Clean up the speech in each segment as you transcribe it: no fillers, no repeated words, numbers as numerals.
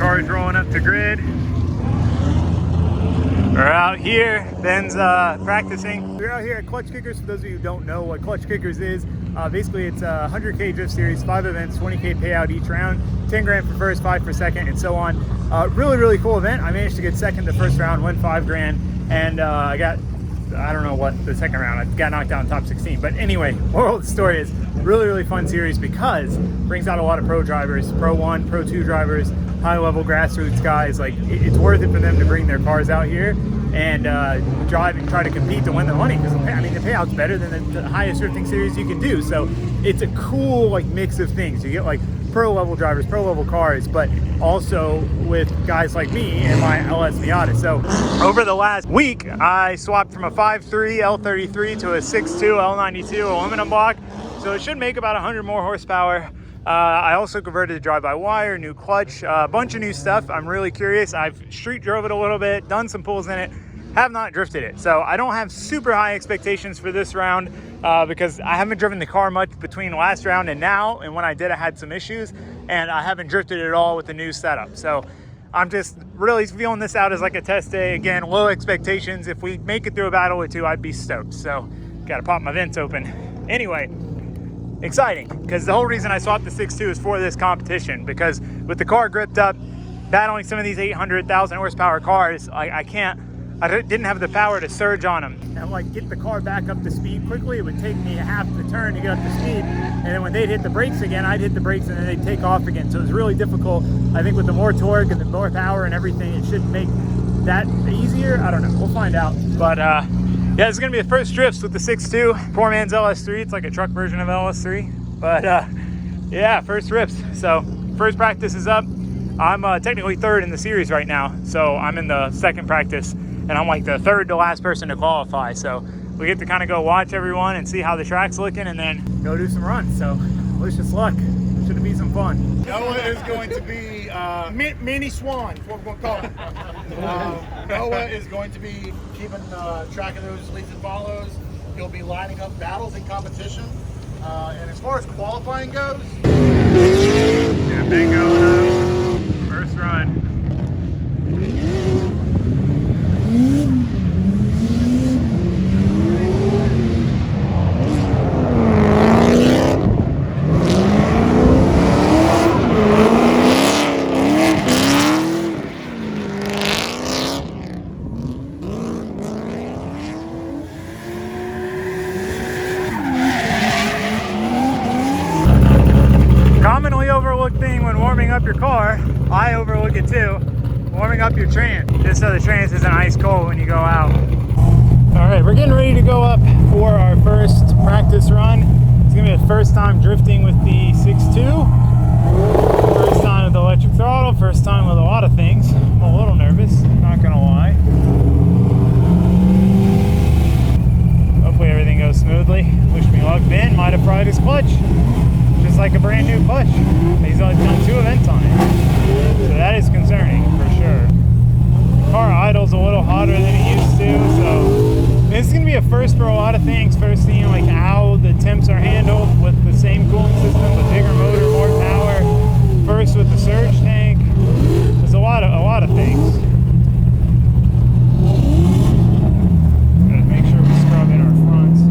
Cars rolling up to grid. We're out here. Ben's practicing. We're out here at Clutch Kickers. For those of you who don't know what Clutch Kickers is, basically it's a 100K drift series, 5 events, 20K payout each round, 10 grand for first, 5 for second, and so on. Really cool event. I managed to get second the first round, win 5 grand, and I don't know what the second round, I got knocked out in top 16. But anyway, moral of the story is really fun series because it brings out a lot of pro drivers, Pro 1, Pro 2 drivers, high level grassroots guys. Like, it's worth it for them to bring their cars out here and drive and try to compete to win the money, because I mean the payout's better than the highest drifting series you can do. So it's a cool like mix of things. You get like pro level drivers, pro level cars, but also with guys like me and my LS Miata. So over the last week, I swapped from a 5.3 L33 to a 6.2 L92 aluminum block. So it should make about 100 more horsepower. I also converted to drive-by-wire, new clutch, a bunch of new stuff. I'm really curious. I've street drove it a little bit, done some pulls in it, have not drifted it. So I don't have super high expectations for this round because I haven't driven the car much between last round and now. And when I did, I had some issues and I haven't drifted at all with the new setup. So I'm just really feeling this out as like a test day. Again, low expectations. If we make it through a battle or two, I'd be stoked. So got to pop my vents open. Anyway, exciting, because the whole reason I swapped the 6.2 is for this competition, because with the car gripped up, battling some of these 800,000 horsepower cars, I didn't have the power to surge on them and like get the car back up to speed quickly. It would take me half the turn to get up to speed, and then when they'd hit the brakes again, I'd hit the brakes and then they'd take off again. So it was really difficult. I think with the more torque and the more power and everything, it should make that easier. I don't know, we'll find out. But yeah, it's gonna be the first drifts with the 6.2, poor man's LS3. It's like a truck version of LS3, but yeah, first rips. So first practice is up. I'm technically third in the series right now, so I'm in the second practice, and I'm like the third to last person to qualify. So we get to kind of go watch everyone and see how the track's looking, and then go do some runs. So wish us luck. Should be some fun. Noah is going to be mini swan, is what we're going to call it. Noah is going to be keeping track of those leads and follows. He'll be lining up battles in competition. And as far as qualifying goes, yeah, bingo, first run. Commonly overlooked thing when warming up your car, I overlook it too, warming up your trans, just so the trans isn't ice cold when you go out. All right, we're getting ready to go up for our first practice run. It's gonna be the first time drifting with the 6.2. First time with the electric throttle, first time with a lot of things. I'm a little nervous, not gonna lie. Hopefully everything goes smoothly. Wish me luck. Ben might have fried his clutch. Just like a brand new clutch. He's only done 2 events on it. So that is concerning for sure. The car idles a little hotter than it used to, so this is gonna be a first for a lot of things. First seeing like how the temps are handled with the same cooling system, but bigger motor, more power. First with the surge tank. There's a lot of things. Gotta make sure we scrub in our fronts.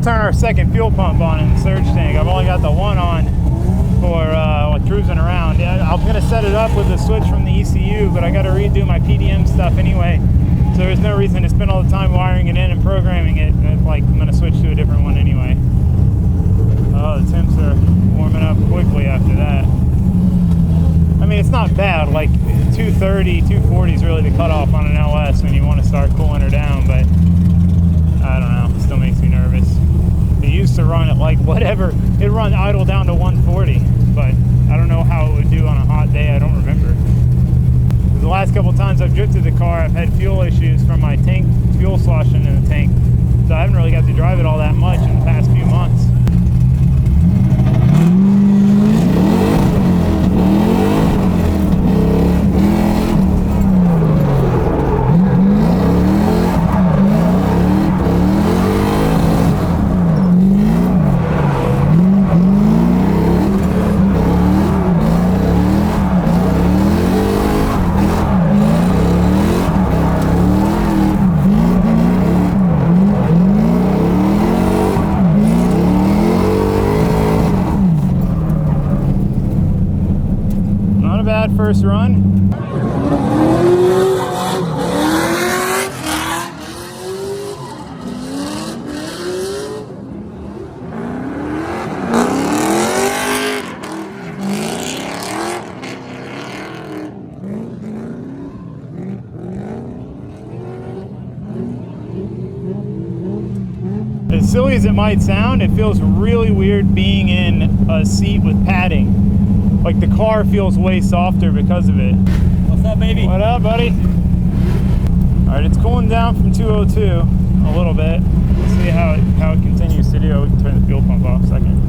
Turn our second fuel pump on in the surge tank. I've only got the one on for cruising around. Yeah, I'm gonna set it up with the switch from the ECU, but I gotta redo my PDM stuff anyway, so there's no reason to spend all the time wiring it in and programming it. Like, I'm gonna switch to a different one anyway. Oh, the temps are warming up quickly after that. I mean, it's not bad. Like 230, 240 is really the cutoff on an LS when you want to start cooling her down, but I don't know, it still makes me nervous. It used to run at like whatever, it run idle down to 140, but I don't know how it would do on a hot day. I don't remember. the last couple times I've drifted the car, I've had fuel issues from my tank, fuel sloshing in the tank. So I haven't really got to drive it all that much in the past few months. First run. As silly as it might sound, it feels really weird being in a seat with padding. Like the car feels way softer because of it. What's up, baby? What up, buddy? All right, it's cooling down from 202 a little bit. We'll see how it continues to do. We can turn the fuel pump off a second.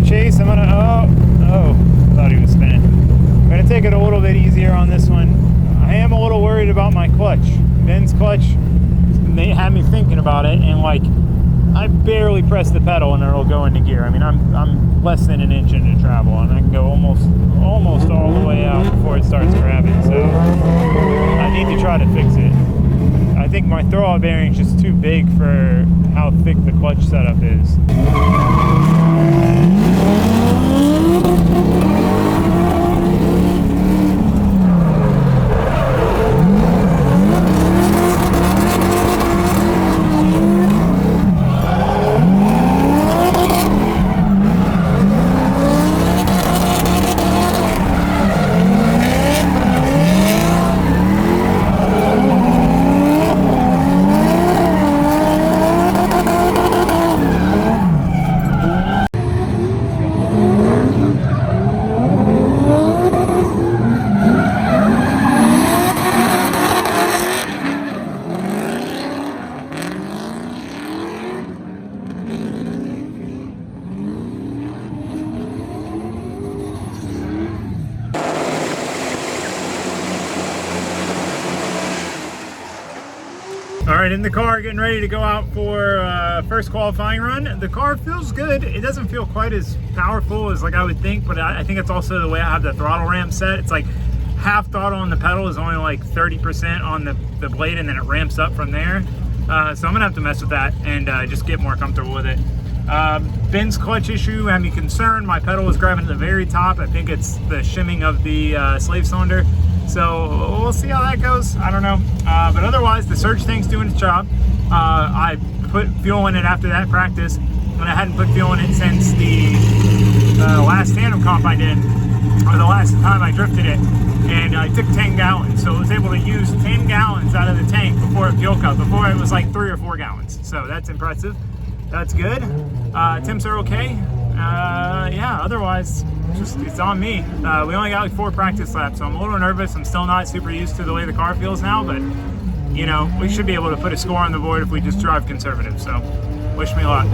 Chase. I'm gonna, oh, thought he was spinning. I'm gonna take it a little bit easier on this one. I am a little worried about my clutch. Ben's clutch, they had me thinking about it, and like, I barely press the pedal and it'll go into gear. I mean, I'm less than an inch into travel, and I can go almost all the way out before it starts grabbing. So I need to try to fix it. I think my throwout bearing is just too big for how thick the clutch setup is. All right, in the car, getting ready to go out for first qualifying run. The car feels good. It doesn't feel quite as powerful as like I would think, but I think it's also the way I have the throttle ramp set. It's like half throttle on the pedal is only like 30% on the blade, and then it ramps up from there. So I'm gonna have to mess with that and just get more comfortable with it. Ben's clutch issue had me concerned. My pedal was grabbing at the very top. I think it's the shimming of the slave cylinder. So we'll see how that goes. I don't know. But otherwise, the surge thing's doing its job. I put fuel in it after that practice. and I hadn't put fuel in it since the last tandem comp I did, or the last time I drifted it, and I took 10 gallons, so I was able to use 10 gallons out of the tank before it fuel cut. Before it was like 3 or 4 gallons, so that's impressive. That's good. Temps are okay. Yeah, otherwise, it's on me. We only got like 4 practice laps, so I'm a little nervous. I'm still not super used to the way the car feels now, but you know, we should be able to put a score on the board if we just drive conservative, so wish me luck.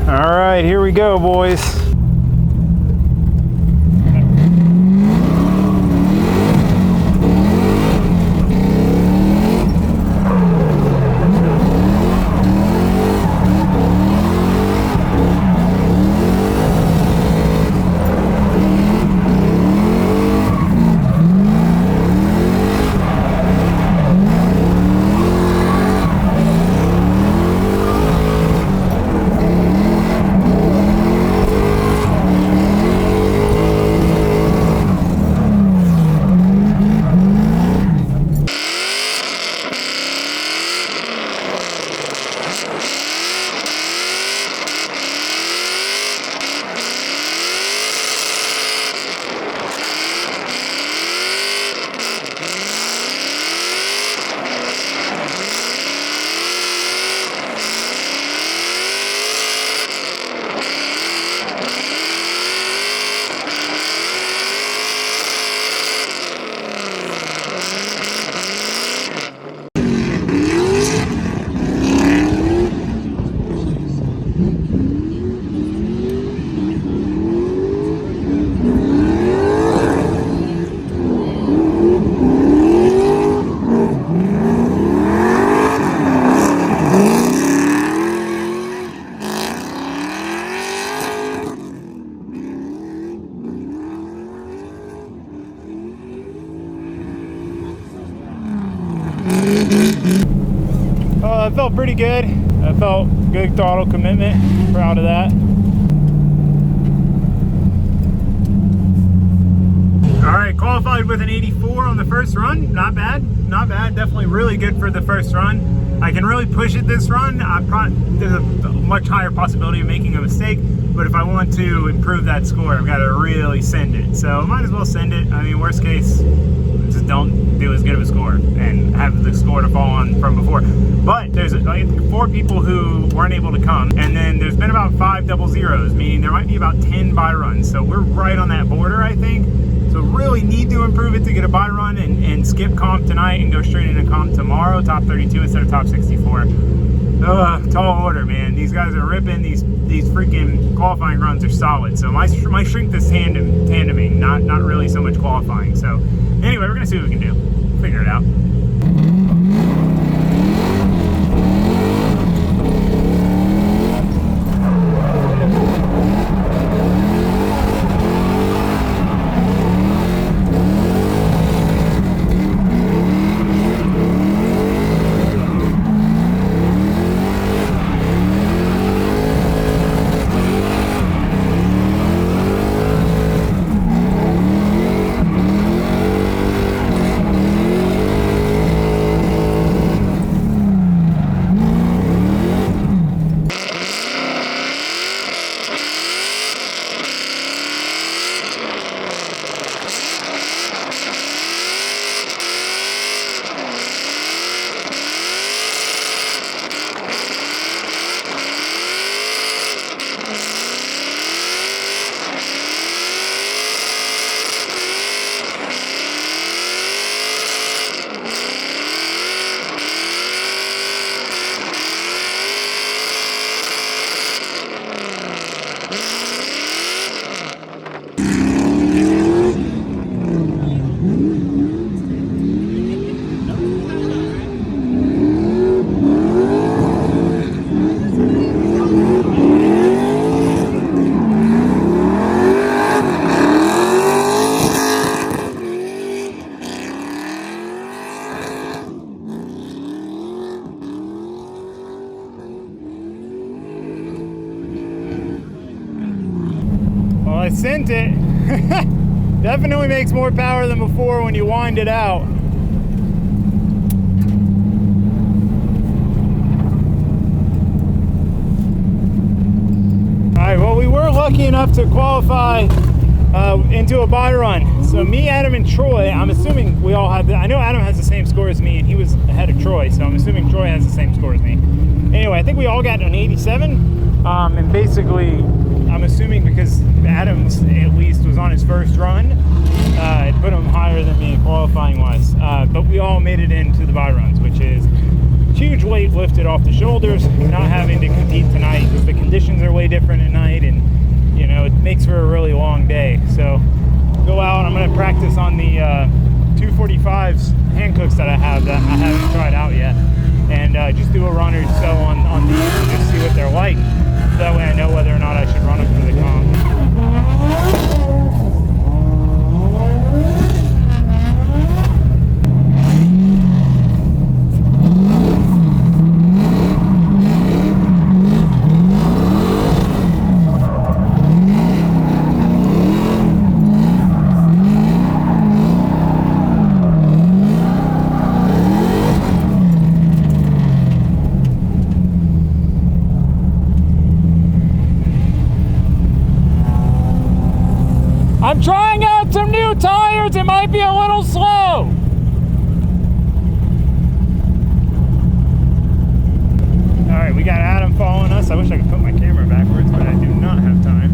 All right, here we go, boys. That felt pretty good. That felt good throttle commitment. Proud of that. All right, qualified with an 84 on the first run. Not bad, not bad. Definitely really good for the first run. I can really push it this run. There's a much higher possibility of making a mistake, but if I want to improve that score, I've got to really send it. So I might as well send it. I mean, worst case, just don't do as good of a score and have the score to fall on from before. But there's like 4 people who weren't able to come, and then there's been about 5 double zeros, meaning there might be about 10 buy runs. So we're right on that border, I think. So really need to improve it to get a buy run and skip comp tonight and go straight into comp tomorrow, top 32 instead of top 64. Tall order, man. These guys are ripping. These freaking qualifying runs are solid. So my strength is tandeming, not really so much qualifying. So anyway, we're gonna see what we can do. Figure it out. I sent it. Definitely makes more power than before when you wind it out. lucky enough to qualify into a buy run. So me, Adam, and Troy, I'm assuming we all have, I know Adam has the same score as me, and he was ahead of Troy, so I'm assuming Troy has the same score as me. Anyway, I think we all got an 87, and basically, I'm assuming because Adam's at least was on his first run, it put him higher than me qualifying-wise. But we all made it into the buy runs, which is huge weight lifted off the shoulders, not having to compete tonight because the conditions are way different at night, and you know, it makes for a really long day. So go out, I'm going to practice on the 245s hand cooks that I have that I haven't tried out yet, and just do a run or so on these and just see what they're like. So that way I know whether or not I should run them for the comp. I'm trying out some new tires. It might be a little slow. All right, we got Adam following us. I wish I could put my camera backwards, but I do not have time.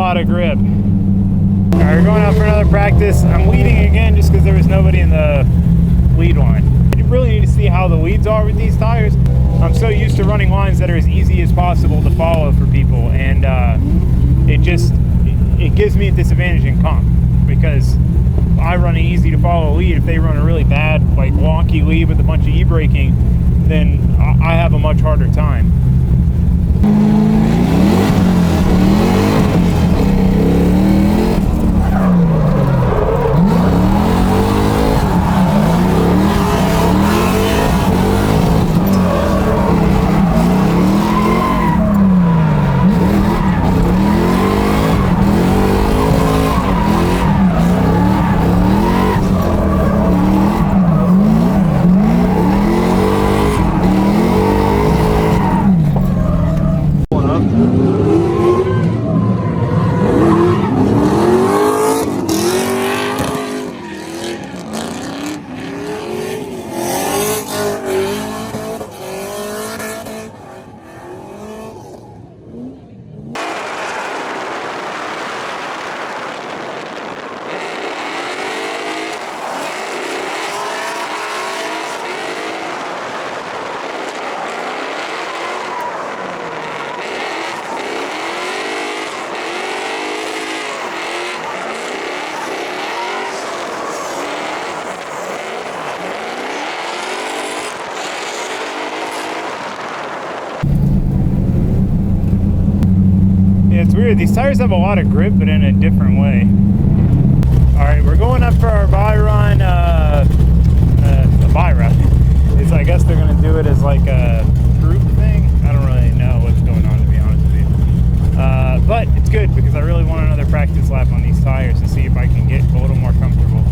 Of grip. All right, we're going out for another practice. I'm leading again just because there was nobody in the lead line. I really need to see how the leads are with these tires. I'm so used to running lines that are as easy as possible to follow for people, and it gives me a disadvantage in comp because I run an easy to follow lead. If they run a really bad, like wonky lead with a bunch of e-braking, then I have a much harder time. It's weird, these tires have a lot of grip, but in a different way. Alright, we're going up for our buy run, the buy run. It's, I guess they're going to do it as like a group thing. I don't really know what's going on, to be honest with you. But it's good because I really want another practice lap on these tires to see if I can get a little more comfortable.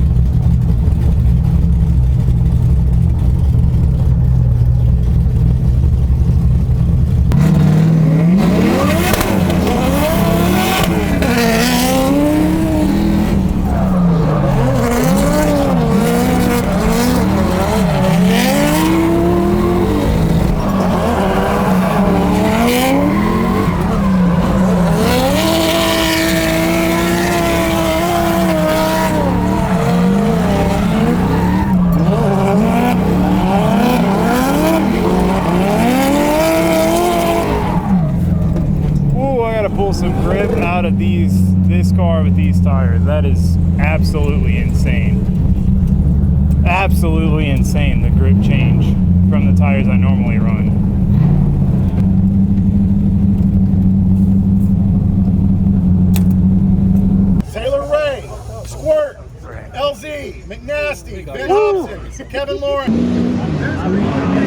Some grip out of this car with these tires. That is absolutely insane. Absolutely insane, the grip change from the tires I normally run. Ben Hobson, Kevin Lawrence.